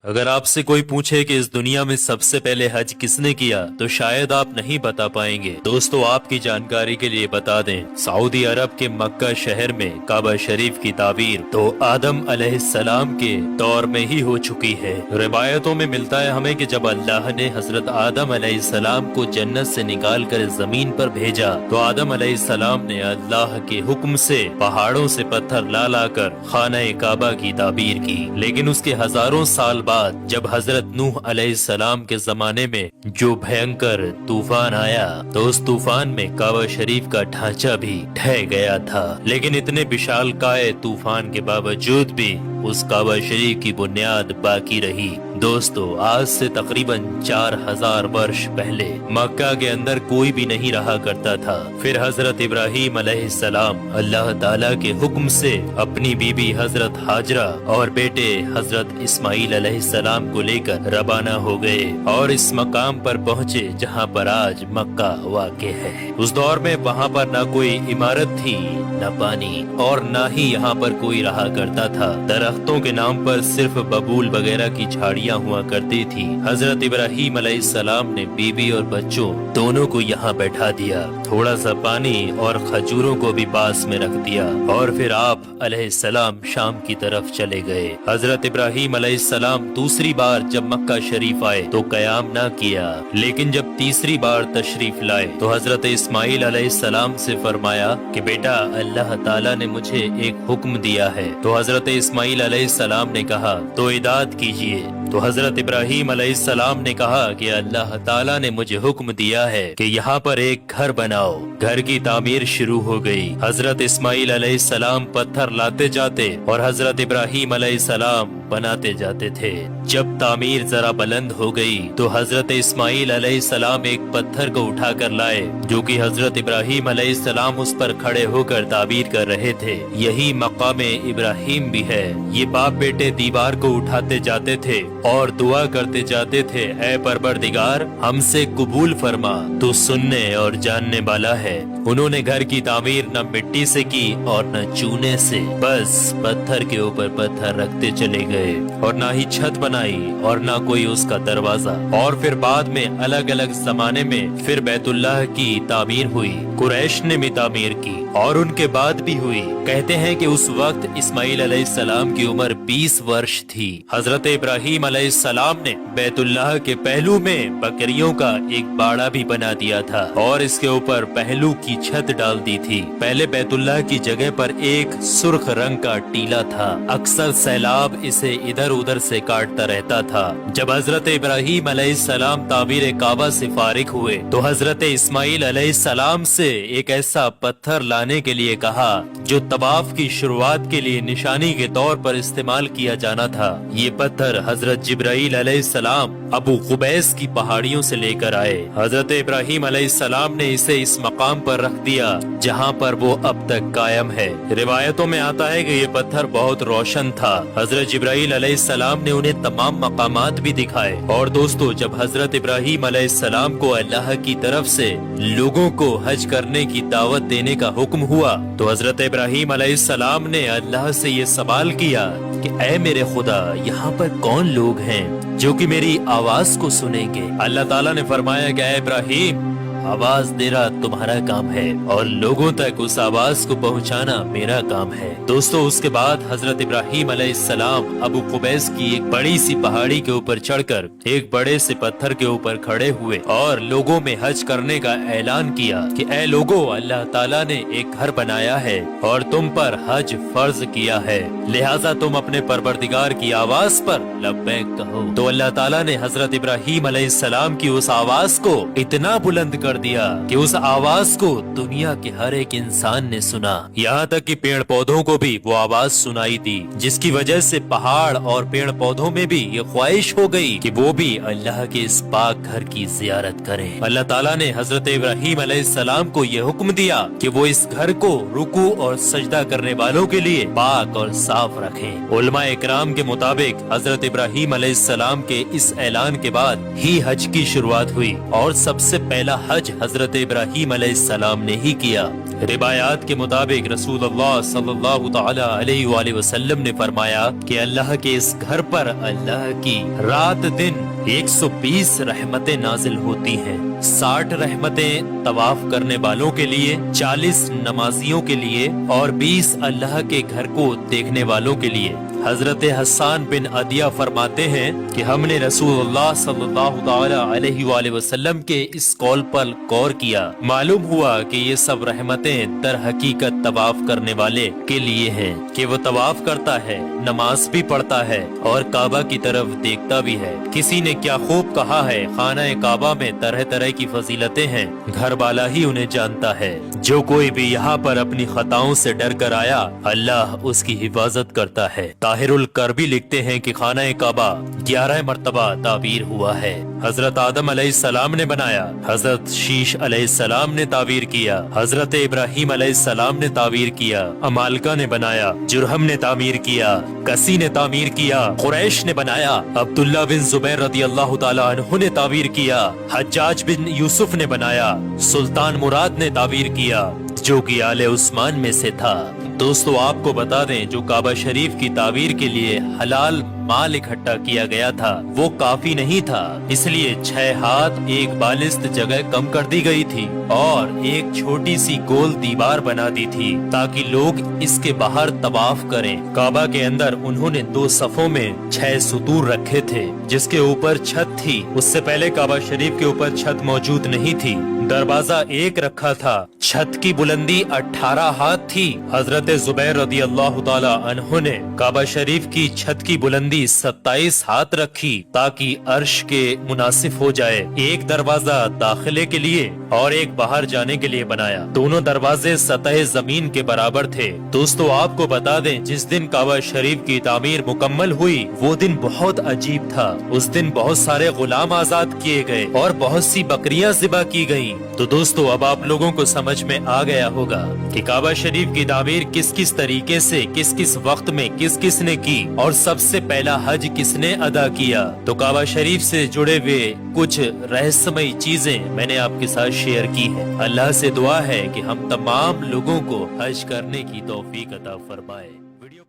अगर आपसे कोई पूछे कि इस दुनिया में सबसे पहले हज किसने किया तो शायद आप नहीं बता पाएंगे। दोस्तों, आपकी जानकारी के लिए बता दें, सऊदी अरब के मक्का शहर में काबा शरीफ की ताबीर तो आदम अलैहिस्सलाम के दौर में ही हो चुकी है। रिवायतों में मिलता है हमें कि जब अल्लाह ने हजरत आदम अलैहिस्सलाम को जन्नत से निकाल कर जमीन पर भेजा तो आदम अलैहिस्सलाम ने अल्लाह के हुक्म से पहाड़ों से पत्थर ला लाकर खाना काबा की ताबीर की। लेकिन उसके हजारों साल बाद जब हजरत नूह अलैहिस्सलाम के जमाने में जो भयंकर तूफान आया तो उस तूफान में काबा शरीफ का ढांचा भी ढह गया था। लेकिन इतने विशालकाय तूफान के बावजूद भी उस काबा शरीफ की बुनियाद बाकी रही। दोस्तों, आज से तकरीबन 4000 वर्ष पहले मक्का के अंदर कोई भी नहीं रहा करता था। फिर हजरत इब्राहीम अलैहिस्सलाम अल्लाह ताला के हुक्म से अपनी बीबी हजरत हाजरा और बेटे हजरत इस्माइल अलैहिस्सलाम को लेकर रवाना हो गए और इस मकाम पर पहुँचे जहाँ पर आज मक्का वाक़े है। उस दौर में वहाँ पर न कोई इमारत थी, न पानी और न ही यहाँ पर कोई रहा करता था। दरख्तों के नाम पर सिर्फ बबूल वगैरह की झाड़ियाँ हुआ करती थी। हजरत इब्राहीम अलैहिस्सलाम ने बीबी और बच्चों दोनों को यहाँ बैठा दिया, थोड़ा सा पानी और खजूरों को भी पास में रख दिया और फिर आप अलैहिस्सलाम शाम की तरफ चले गए। हजरत इब्राहीम अलैहिस्सलाम दूसरी बार जब मक्का शरीफ आए तो कयाम ना किया, लेकिन जब तीसरी बार तशरीफ लाए तो हजरत इस्माइल अलैहिस्सलाम से फरमाया कि बेटा, अल्लाह ताला ने मुझे एक हुक्म दिया है। तो हजरत इस्माइल अलैहिस्सलाम ने कहा तो इदात कीजिए। तो हजरत इब्राहीम अलैहिस्सलाम ने कहा कि अल्लाह ताला ने मुझे हुक्म दिया है कि यहाँ पर एक घर बनाओ। घर की तामीर शुरू हो गई। हजरत इस्माइल अलैहिस्सलाम पत्थर लाते जाते और हजरत इब्राहीम अलैहिस्सलाम बनाते जाते थे। जब तामीर जरा बुलंद हो गई तो हजरत इस्माइल अलैहिस्सलाम एक पत्थर को उठा कर लाए जो कि हजरत इब्राहीम अलैहिस्सलाम उस पर खड़े होकर ताबीर कर रहे थे। यही मकामे इब्राहीम भी है। ये बाप बेटे दीवार को उठाते जाते थे और दुआ करते जाते थे, ऐ परवरदिगार, हमसे कबूल फरमा, तू सुनने और जानने वाला है। उन्होंने घर की तामीर न मिट्टी से की और न चूने से, बस पत्थर के ऊपर पत्थर रखते चले गए और ना ही छत बनाई और ना कोई उसका दरवाजा। और फिर बाद में अलग अलग जमाने में फिर बैतुल्लाह की तामीर हुई, कुरैश ने भी तामीर की और उनके बाद भी हुई। कहते हैं कि उस वक्त इस्माइल अलैहिस्सलाम की उम्र 20 वर्ष थी। हजरत इब्राहीम अलैहिस्सलाम ने बैतुल्लाह के पहलू में बकरियों का एक बाड़ा भी बना दिया था और इसके ऊपर पहलू की छत डाल दी थी। पहले बैतुल्लाह की जगह पर एक सुर्ख रंग का टीला था। अक्सर सैलाब इसे इधर उधर से काटता रहता था। जब हजरत इब्राहीम अलैहिस्सलाम ताबीर काबा से फारिग हुए तो हजरत इस्माइल अलैहिस्सलाम से एक ऐसा पत्थर लाने के लिए कहा जो तवाफ की शुरुआत के लिए निशानी के तौर पर इस्तेमाल किया जाना था। ये पत्थर हजरत जिब्राइल अलैहिस्सलाम अबू कुबैस की पहाड़ियों से लेकर आए। हजरत इब्राहीम अलैहिस्सलाम ने इसे इस मकाम पर रख दिया जहाँ पर वो अब तक कायम है। रिवायतों में आता है कि ये पत्थर बहुत रोशन था। हजरत जिब्राइल अलैहिस्सलाम ने उन्हें तमाम मकामात भी दिखाए। और दोस्तों, जब हजरत इब्राहीम अलैहिस्सलाम को अल्लाह की तरफ से लोगों को हज करने की दावत देने का हुक्म हुआ तो हजरत इब्राहीम अलैहिस्सलाम ने अल्लाह से ये सवाल किया कि ऐ मेरे खुदा, यहाँ पर कौन लोग हैं जो कि मेरी आवाज को सुनेंगे। अल्लाह ताला ने फरमाया कि ऐ इब्राहीम, आवाज देना तुम्हारा काम है और लोगों तक उस आवाज को पहुंचाना मेरा काम है। दोस्तों, उसके बाद हजरत इब्राहीम अलैहिस्सलाम अबू कुबैस की एक बड़ी सी पहाड़ी के ऊपर चढ़कर एक बड़े से पत्थर के ऊपर खड़े हुए और लोगों में हज करने का ऐलान किया कि ऐ लोगों, अल्लाह ताला ने एक घर बनाया है और तुम पर हज फर्ज किया है, लिहाजा तुम अपने परवरदिगार की आवाज पर लब्बैक कहो। तो अल्लाह ताला ने हजरत इब्राहीम अलैहिस्सलाम की उस आवाज को इतना बुलंद कर दिया कि उस आवाज को दुनिया के हर एक इंसान ने सुना। यहाँ तक कि पेड़ पौधों को भी वो आवाज सुनाई दी, जिसकी वजह से पहाड़ और पेड़ पौधों में भी ये ख्वाहिश हो गई कि वो भी अल्लाह के इस पाक घर की जियारत करें। अल्लाह ताला ने हजरत इब्राहीम अलैहिस्सलाम को ये हुक्म दिया कि वो इस घर को रुकू और सजदा करने वालों के लिए पाक और साफ रखें। उलमा इकराम के मुताबिक हजरत इब्राहीम अलैहिस्सलाम के इस ऐलान के बाद ही हज की शुरुआत हुई और सबसे पहला हज हजरत इब्राहीम अलैहिस्सलाम ने ही किया। روایات کے مطابق رسول اللہ صلی اللہ تعالی علیہ وآلہ وسلم نے فرمایا کہ اللہ کے اس گھر پر اللہ کی رات دن 120 رحمتیں نازل ہوتی ہیں، 60 رحمتیں طواف کرنے والوں کے لیے، 40 نمازیوں کے لیے اور 20 اللہ کے گھر کو دیکھنے والوں کے لیے۔ حضرت حسان بن عدیہ فرماتے ہیں کہ ہم نے رسول اللہ صلی اللہ تعالی علیہ وآلہ وسلم کے اس قول پر غور کیا، معلوم ہوا کہ یہ سب رحمتیں در حقیقت طواف کرنے والے کے لیے ہیں، کہ وہ طواف کرتا ہے، نماز بھی پڑھتا ہے اور کعبہ کی طرف دیکھتا بھی ہے۔ کسی نے کیا خوب کہا ہے، خانہ کعبہ میں طرح طرح کی فضیلتیں ہیں، گھر والا ہی انہیں جانتا ہے۔ جو کوئی بھی یہاں پر اپنی خطاؤں سے ڈر کر آیا، اللہ اس کی حفاظت کرتا ہے۔ طاہر الکربی لکھتے ہیں کہ خانہ کعبہ 11 مرتبہ تعبیر ہوا ہے۔ حضرت آدم علیہ السلام نے بنایا، حضرت شیش علیہ السلام نے تعبیر کیا، حضرت ابراہیم علیہ السلام نے تعبیر کیا، امالکہ نے بنایا، جرہم نے تعمیر کیا، کسی نے تعمیر کیا، قریش نے بنایا، عبداللہ بن زبیر رضی اللہ تعالی عنہ نے تعبیر کیا، حجاج بن یوسف نے بنایا، سلطان مراد نے تعبیر کیا جو کہ آل عثمان میں سے تھا۔ دوستو آپ کو بتا دیں، جو کعبہ شریف کی تعبیر کے لیے حلال مال اکٹھا کیا گیا تھا وہ کافی نہیں تھا، اس لیے 6 ہاتھ ایک بالست جگہ کم کر دی گئی تھی اور ایک چھوٹی سی گول دیوار بنا دی تھی تاکہ لوگ اس کے باہر طواف کریں۔ کعبہ کے اندر انہوں نے 2 صفوں میں 6 ستور رکھے تھے جس کے اوپر چھت تھی، اس سے پہلے کعبہ شریف کے اوپر چھت موجود نہیں تھی۔ دروازہ ایک رکھا تھا، چھت کی بلندی 18 ہاتھ تھی۔ حضرت زبیر رضی اللہ تعالی عنہ نے کعبہ شریف کی چھت کی بلندی 27 ہاتھ رکھی تاکہ عرش کے مناسب ہو جائے۔ ایک دروازہ داخلے کے لیے اور ایک باہر جانے کے لیے بنایا، دونوں دروازے سطح زمین کے برابر تھے۔ دوستو آپ کو بتا دیں، جس دن کعبہ شریف کی تعمیر مکمل ہوئی وہ دن بہت عجیب تھا۔ اس دن بہت سارے غلام آزاد کیے گئے اور بہت سی بکریاں ذبح کی گئیں۔ تو دوستو اب آپ لوگوں کو سمجھ میں آ گیا ہوگا کہ کعبہ شریف کی تعمیر کس کس طریقے سے، کس کس وقت میں کس کس نے کی اور سب سے پہلا حج کس نے ادا کیا۔ تو کعبہ شریف سے جڑے ہوئے کچھ رہسیمئی چیزیں میں نے آپ کے ساتھ شیئر کی ہیں۔ اللہ سے دعا ہے کہ ہم تمام لوگوں کو حج کرنے کی توفیق عطا فرمائے۔ ویڈیو